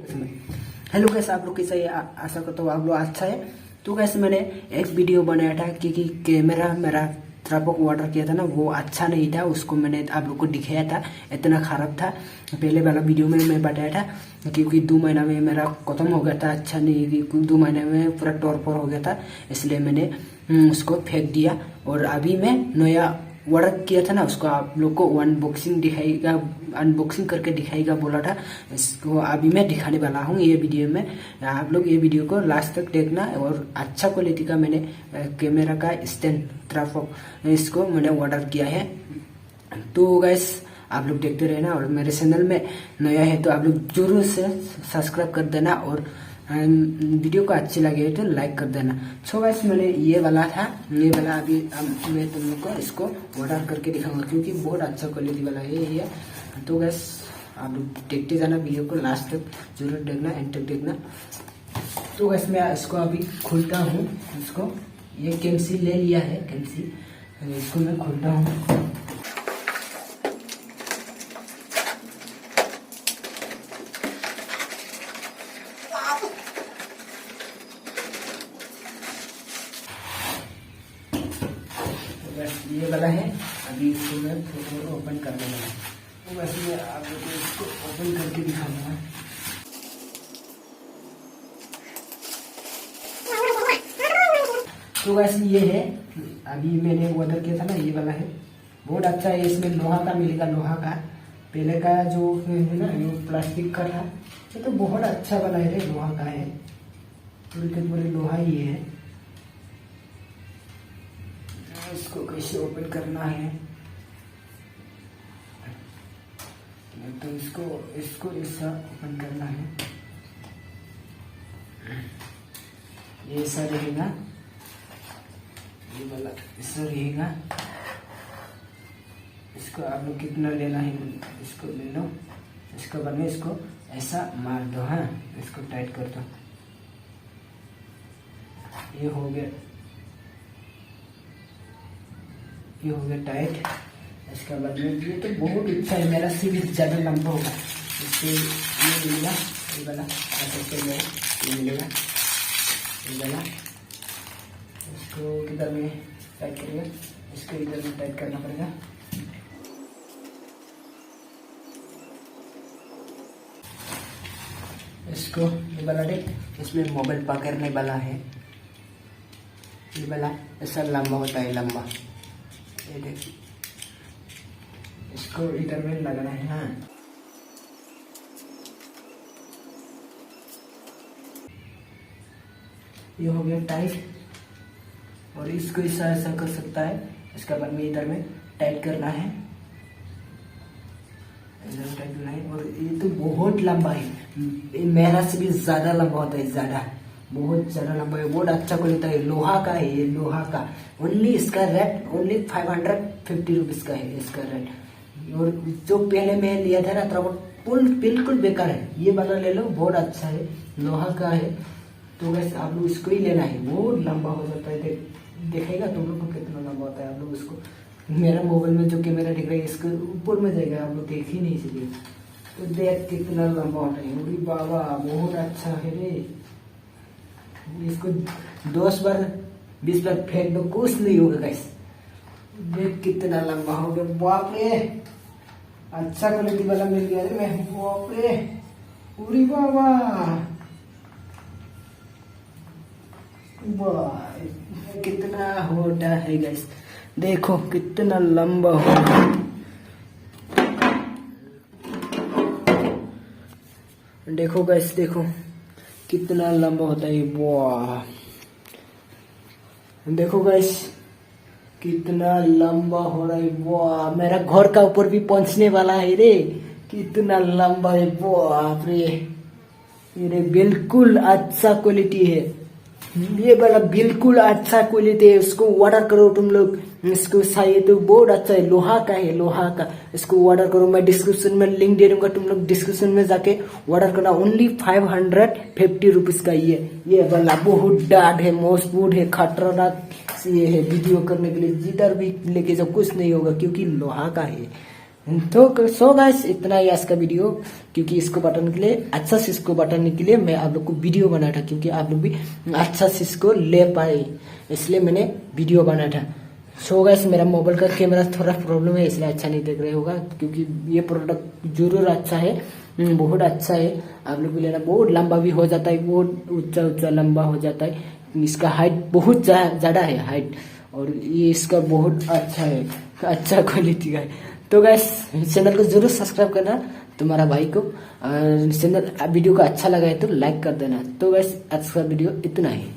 Hello कैसे आप लोग कैसे आशा करता हूँ आप लोग अच्छा है। तो कैसे मैंने एक वीडियो बनाया था क्योंकि कैमरा मेरा थ्रापक ऑर्डर किया था ना, वो अच्छा नहीं था। उसको मैंने आप लोग को दिखाया था, इतना खराब था। पहले वाला वीडियो में मैं बताया था क्योंकि 2 महीना में मेरा खत्म हो गया था, अच्छा नहीं, 2 महीने में पूरा टॉर्पर हो गया था, इसलिए मैंने उसको फेंक दिया। और अभी मैं नया ऑर्डर किया था ना, उसको आप लोग को अनबॉक्सिंग करके दिखाएगा बोला था। इसको अभी मैं दिखाने वाला हूँ ये वीडियो में। आप लोग ये वीडियो को लास्ट तक देखना। और अच्छा क्वालिटी का मैंने कैमरा का स्टैंड ट्राइपॉड इसको मैंने ऑर्डर किया है। तो गाइस आप लोग देखते रहना। और मेरे चैनल में नया है तो आप लोग जरूर से सब्सक्राइब कर देना, और वीडियो को अच्छी लगे तो लाइक कर देना। सो गाइस मैंने ये वाला था, ये वाला अभी मैं तुम लोग को इसको ऑर्डर करके दिखाऊंगा क्योंकि बहुत अच्छा क्वालिटी वाला है ये। तो गाइस आप लोग देखते जाना, वीडियो को लास्ट तक जरूर देखना, एंड तक देखना। तो गाइस मैं इसको अभी खोलता हूँ। इसको ये कैंची ले लिया है, कैंची इसको मैं खोलता हूँ। ये वाला है, अभी इसको मैं ओपन करने वाला हूँ। तो वैसे मैं आप लोगों को इसको ओपन करके दिखाऊंगा। तो वैसे ये है, अभी मैंने ऑर्डर किया था ना, ये वाला है, बहुत अच्छा है। इसमें लोहा का मिलेगा, लोहा का। पहले का जो है ना वो प्लास्टिक का था, ये तो बहुत अच्छा वाला है, लोहा का है, पूरे लोहा ही है। इसको कैसे ओपन करना है तो इसको ऐसा ओपन करना है, ये ऐसा रहेगा, ये वाला ऐसा रहेगा। इसको आप लोग कितना लेना है इसको ले लो। इसको बाद में इसको ऐसा मार दो। हाँ, इसको टाइट कर दो। ये हो गया, ये हो गया टाइट। इसके बाद में ये तो बहुत अच्छा है, मेरा से भी ज़्यादा लंबा होगा। इससे ये मिलेगा, ये वाला ये मिलेगा, ये वाला। इसको किधर में टाइट करेगा, इसको इधर में टाइट करना पड़ेगा। इसको ये वाला देख, इसमें मोबाइल पकड़ने वाला है, ये वाला ऐसा लंबा होता है, लंबा। ये देखिए, इसको इधर में लगाना है। हाँ, ये हो गया टाइट। और इसको ऐसा कर सकता है। इसका बाद में इधर में टाइट करना है, इधर टाइट करना है। और ये तो बहुत लंबा है, मेरा से भी ज्यादा लंबा होता है, ज्यादा, बहुत ज्यादा लंबा है, बहुत अच्छा क्वालिटी है। लोहा का है ये, लोहा का। ओनली इसका रेट ओनली 550 रुपीज का है इसका रेट। और जो पहले मैं लिया था ना ट्राइपॉड, बिल्कुल बेकार है। ये वाला ले लो, बहुत अच्छा है, लोहा का है। तो वैसे आप लोग इसको ही लेना है, बहुत लंबा हो जाता है। देखेगा तुम लोग को कितना लंबा होता है। आप लोग इसको, मेरा मोबाइल में जो कैमरा दिख रहा है इसके ऊपर में जाएगा, आप लोग देख ही नहीं सके। तो देख कितना लंबा होता है। अरे बाबा, बहुत अच्छा है रे। इसको 10 बार 20 बार फेंक दो, कुछ नहीं होगा गाइस। देख कितना लंबा हो गया, बाप रे, अच्छा क्वालिटी वाला मिल गया रे मैं, बाप रे, उरी बाबा, कितना होता है गाइस। देखो कितना लंबा हो गया। देखो गाइस, देखो कितना लंबा होता है। वाह, देखो गाइस कितना लंबा हो रहा है। वाह, मेरा घर का ऊपर भी पहुंचने वाला है रे, कितना लंबा है। बाप रे, ये बिल्कुल अच्छा क्वालिटी है, ये वाला बिल्कुल अच्छा क्वालिटी है। इसको ऑर्डर करो तुम लोग, इसको चाहिए तो बहुत अच्छा है, लोहा का है, लोहा का। इसको ऑर्डर करो, मैं डिस्क्रिप्शन में लिंक दे दूंगा, तुम लोग डिस्क्रिप्शन में जाके ऑर्डर करना। ओनली 550 रुपीज का ये वाला बहुत डार्क है, मजबूत है, खतरनाक ये है वीडियो करने के लिए। जिधर भी लेके जाओ कुछ नहीं होगा क्योंकि लोहा का है। तो सो गाइस इतना ही आज का वीडियो, क्योंकि इसको बटन के लिए अच्छा से इसको बटन के लिए मैं आप लोग को वीडियो बनाया था, क्योंकि आप लोग भी अच्छा से इसको ले पाए इसलिए मैंने वीडियो बनाया था। सो गाइस मेरा मोबाइल का कैमरा थोड़ा प्रॉब्लम है इसलिए अच्छा नहीं देख रहे होगा, क्योंकि ये प्रोडक्ट जरूर अच्छा है, बहुत अच्छा है। आप लोग भी लेना, बहुत लंबा भी हो जाता है, बहुत ऊंचा ऊंचा लंबा हो जाता है। इसका हाइट बहुत ज़्यादा है हाइट, और ये इसका बहुत अच्छा है, अच्छा क्वालिटी का है। तो गैस चैनल को जरूर सब्सक्राइब करना तुम्हारा भाई को, और चैनल वीडियो को अच्छा लगा है तो लाइक कर देना। तो गैस आज का वीडियो इतना ही।